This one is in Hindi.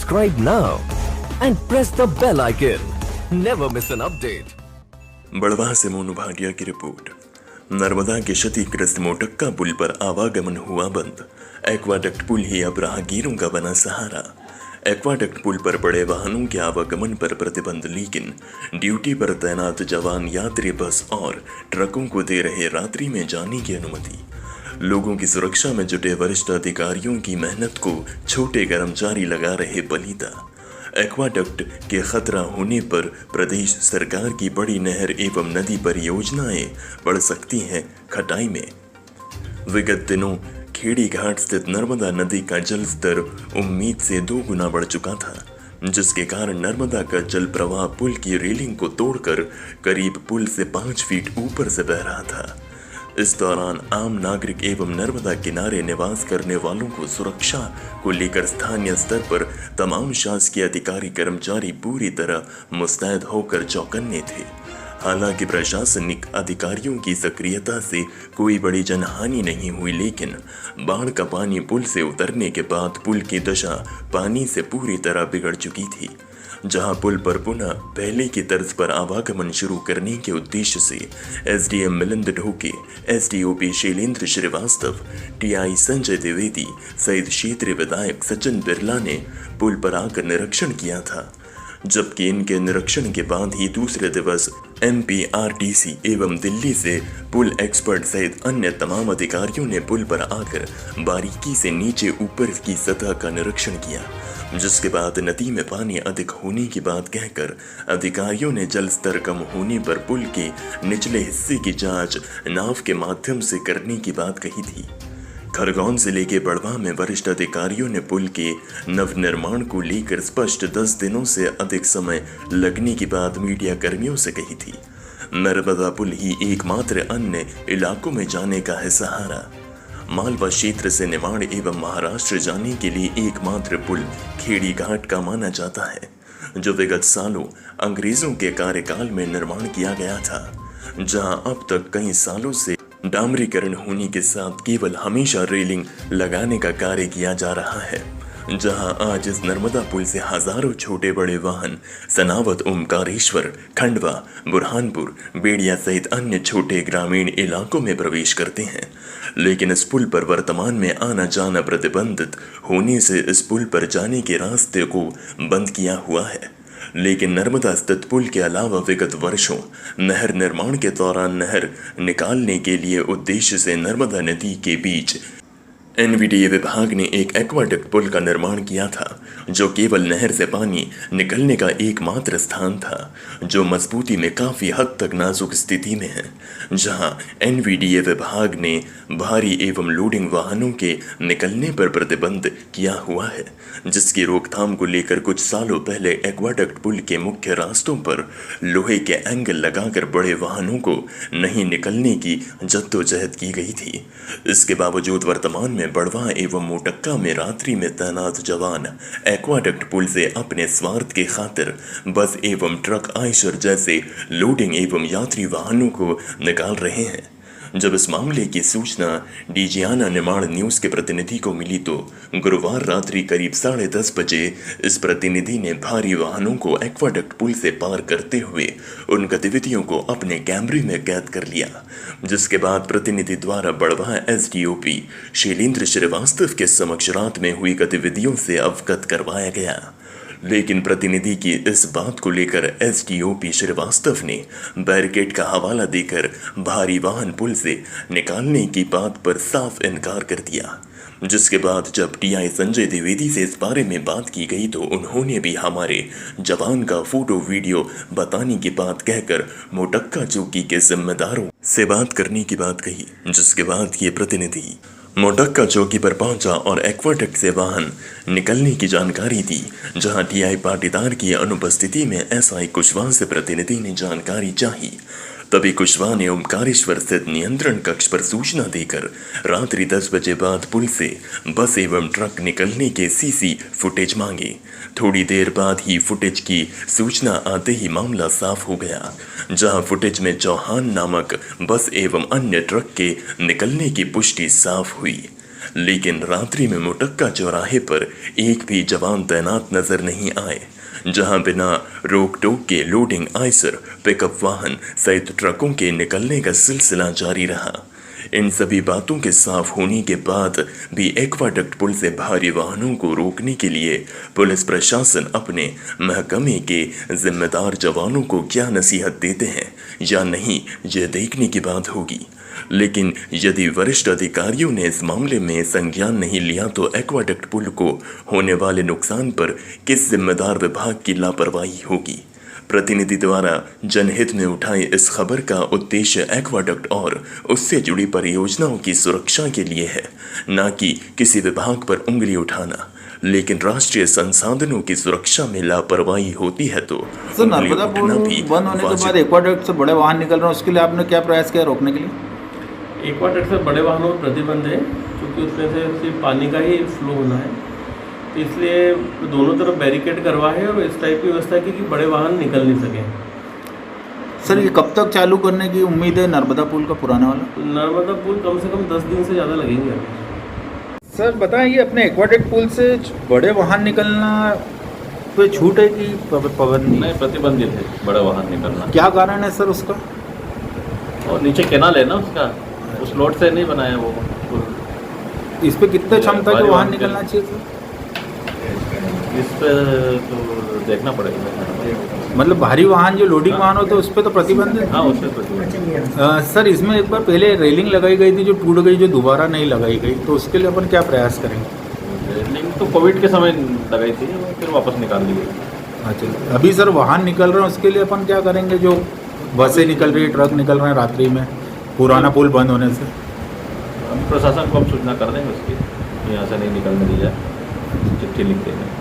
Subscribe now and press the bell icon. Never miss an update. Barwaha से मोनू भाटिया की रिपोर्ट। नर्मदा के क्षतिग्रस्त मोटक्का पुल पर आवागमन हुआ बंद। एक्वाडक्ट पुल ही अब राहगीरों का बना सहारा। एक्वाडक्ट पुल पर बड़े वाहनों के आवागमन पर प्रतिबंध, लेकिन ड्यूटी पर तैनात जवान यात्री बस और ट्रकों को दे रहे रात्रि में जाने की अनुमति। लोगों की सुरक्षा में जुटे वरिष्ठ अधिकारियों की मेहनत को छोटे कर्मचारी लगा रहे बलिदा। एक्वाडक्ट के खतरा होने पर प्रदेश सरकार की बड़ी नहर एवं नदी परियोजनाएं पड़ सकती हैं खटाई में। विगत दिनों खेड़ी घाट स्थित नर्मदा नदी का जल स्तर उम्मीद से 2 गुना बढ़ चुका था, जिसके कारण नर्मदा का जल प्रवाह पुल की रेलिंग को तोड़कर करीब पुल से 5 फीट ऊपर से बह रहा था। इस दौरान आम नागरिक एवं नर्मदा किनारे निवास करने वालों को सुरक्षा को लेकर स्थानीय स्तर पर तमाम शासकीय अधिकारी कर्मचारी पूरी तरह मुस्तैद होकर चौकन्ने थे। हालांकि प्रशासनिक अधिकारियों की सक्रियता से कोई बड़ी जनहानि नहीं हुई, लेकिन बाढ़ का पानी पुल से उतरने के बाद पुल की दशा पानी से पूरी तरह बिगड़ चुकी थी। जहां पुल पर पुनः पहले की तर्ज पर आवागमन शुरू करने के उद्देश्य से SDM Milind Dhoke, SDOP Shailendra Srivastava, TI Sanjay Dwivedi सहित क्षेत्रीय विधायक सचिन बिरला ने पुल पर आकर निरीक्षण किया था। जबकि इनके निरीक्षण के बाद ही दूसरे दिवस एमपीआरटीसी एवं दिल्ली से पुल एक्सपर्ट सहित अन्य तमाम अधिकारियों ने पुल पर आकर बारीकी से नीचे ऊपर की सतह का निरीक्षण किया, जिसके बाद नदी में पानी अधिक होने की बात कहकर अधिकारियों ने जल स्तर कम होने पर पुल के निचले हिस्से की जांच नाव के माध्यम से करने की बात कही थी। खरगोन जिले के बड़वाह में वरिष्ठ अधिकारियों ने पुल के नवनिर्माण को लेकर स्पष्ट 10 दिनों से अधिक समय लगने की बात मीडिया कर्मियों से कही थी। नर्मदा पुल ही एकमात्र अन्य इलाकों में जाने का है सहारा। मालवा क्षेत्र से निमाड़ एवं महाराष्ट्र जाने के लिए एकमात्र पुल खेड़ी घाट का माना जाता है, जो विगत सालों अंग्रेजों के कार्यकाल में निर्माण किया गया था। जहां अब तक कई सालों से डामरीकरण होने के साथ केवल हमेशा रेलिंग लगाने का कार्य किया जा रहा है। जहां आज इस नर्मदा पुल से हजारों छोटे बड़े वाहन सनावत, ओमकारेश्वर, खंडवा, बुरहानपुर, बेड़िया सहित अन्य छोटे ग्रामीण इलाकों में प्रवेश करते हैं, लेकिन इस पुल पर वर्तमान में आना जाना प्रतिबंधित होने से इस पुल पर जाने के रास्ते को बंद किया हुआ है। लेकिन नर्मदा स्थित पुल के अलावा विगत वर्षों नहर निर्माण के दौरान नहर निकालने के लिए उद्देश्य से नर्मदा नदी के बीच एनवीडीए विभाग ने एक एक्वाडक्ट पुल का निर्माण किया था, जो केवल नहर से पानी निकलने का एकमात्र स्थान था, जो मजबूती में काफी हद तक नाजुक स्थिति में है। जहां एनवीडीए विभाग ने भारी एवं लोडिंग वाहनों के निकलने पर प्रतिबंध किया हुआ है, जिसकी रोकथाम को लेकर कुछ सालों पहले एक्वाडक्ट पुल के मुख्य रास्तों पर लोहे के एंगल लगाकर बड़े वाहनों को नहीं निकलने की जद्दोजहद की गई थी। इसके बावजूद वर्तमान में बड़वाह एवं मोटक्का में रात्रि में तैनात जवान एक्वाडक्ट पुल से अपने स्वार्थ के खातिर बस एवं ट्रक आयशर जैसे लोडिंग एवं यात्री वाहनों को निकाल रहे हैं। जब इस मामले की सूचना डीजियाना निमाड़ न्यूज़ के प्रतिनिधि को मिली तो गुरुवार रात्रि करीब 10:30 बजे इस प्रतिनिधि ने भारी वाहनों को एक्वाडक्ट पुल से पार करते हुए उन गतिविधियों को अपने कैमरे में कैद कर लिया, जिसके बाद प्रतिनिधि द्वारा बड़वाह एसडीओपी शैलेंद्र श्रीवास्तव के समक्ष रात में हुई गतिविधियों से अवगत करवाया गया। लेकिन प्रतिनिधि की इस बात को लेकर एसडीओपी श्रीवास्तव ने बैरिकेड का हवाला देकर भारी वाहन पुल से निकालने की बात पर साफ इनकार कर दिया, जिसके बाद जब टीआई संजय द्विवेदी से इस बारे में बात की गई तो उन्होंने भी हमारे जवान का फोटो वीडियो बताने की बात कहकर मोटक्का चौकी के जिम्मेदारों से बात करने की बात कही, जिसके बाद ये प्रतिनिधि मोटक्का चौकी पर पहुंचा और एक्वाडक्ट से वाहन निकलने की जानकारी दी। जहां टीआई पाटीदार की अनुपस्थिति में एसआई कुशवाहा से प्रतिनिधि ने जानकारी चाही। तभी कुशवाहा ने ओमकारेश्वर स्थित नियंत्रण कक्ष पर सूचना देकर रात्रि 10 बजे बाद पुल से बस एवं ट्रक निकलने के सीसी फुटेज मांगे। थोड़ी देर बाद ही फुटेज की सूचना आते ही मामला साफ हो गया, जहां फुटेज में चौहान नामक बस एवं अन्य ट्रक के निकलने की पुष्टि साफ हुई। लेकिन रात्रि में मोटक्का चौराहे पर एक भी जवान तैनात नजर नहीं आए, जहां बिना रोक टोक के लोडिंग आइसर, पिकअप वाहन सहित ट्रकों के निकलने का सिलसिला जारी रहा। इन सभी बातों के साफ होने के बाद भी एक्वाडक्ट पुल से भारी वाहनों को रोकने के लिए पुलिस प्रशासन अपने महकमे के जिम्मेदार जवानों को क्या नसीहत देते हैं या नहीं, यह देखने की बात होगी। लेकिन यदि वरिष्ठ अधिकारियों ने इस मामले में संज्ञान नहीं लिया तो एक्वाडक्ट पुल को होने वाले नुकसान पर किस जिम्मेदार विभाग की लापरवाही होगी। प्रतिनिधि द्वारा जनहित में उठाई इस खबर का उद्देश्य एक्वाडक्ट और उससे जुड़ी परियोजनाओं की सुरक्षा के लिए है, न कि किसी विभाग पर उंगली उठाना। लेकिन राष्ट्रीय संसाधनों की सुरक्षा में लापरवाही होती है तो सर, नर्मदा पुल बंद होने के बाद एक्वाडक्ट से बड़े वाहन निकल रहे हैं, उसके लिए आपने क्या प्रयास किया रोकने के लिए? एक्वाडक्ट से बड़े वाहनों पर प्रतिबंध है, क्योंकि उसमें से सिर्फ पानी का ही फ्लो होना है, तो इसलिए दोनों तरफ बैरिकेड करवा है और इस टाइप की व्यवस्था की कि बड़े वाहन निकल नहीं सकें। सर, ये कब तक चालू करने की उम्मीद है नर्मदा पुल का पुराना वाला? नर्मदा पुल कम से कम 10 दिन से ज़्यादा लगेंगे। सर बताएं, ये अपने एक्वाडक्ट पुल से बड़े वाहन निकलना पे छूट है कि पाबंदी? नहीं, प्रतिबंधित है बड़ा वाहन निकलना। क्या कारण है सर उसका? और नीचे कैनाल है ना उसका, उस लोड से नहीं बनाया वो पुल। इस पे कितने क्षमता के वाहन निकलना चाहिए सर? इस पे तो देखना पड़ेगा। मतलब भारी वाहन जो लोडिंग वाहन होते हैं उस पर तो प्रतिबंध है। हाँ, उस पर प्रतिबंध। सर, इसमें एक बार पहले रेलिंग लगाई गई थी जो टूट गई, जो दोबारा नहीं लगाई गई, तो उसके लिए अपन क्या प्रयास करेंगे? रेलिंग तो कोविड के समय लगाई थी, फिर वापस निकाल दी गई। अच्छा, अभी सर वाहन निकल रहे हैं उसके लिए अपन क्या करेंगे? जो बसें निकल रही है, ट्रक निकल रहे हैं रात्रि में पुराना पुल बंद होने से? हम प्रशासन को हम सूचना कर देंगे उसकी, यहाँ से नहीं निकलने दी जाए, चिट्ठी लिख देंगे।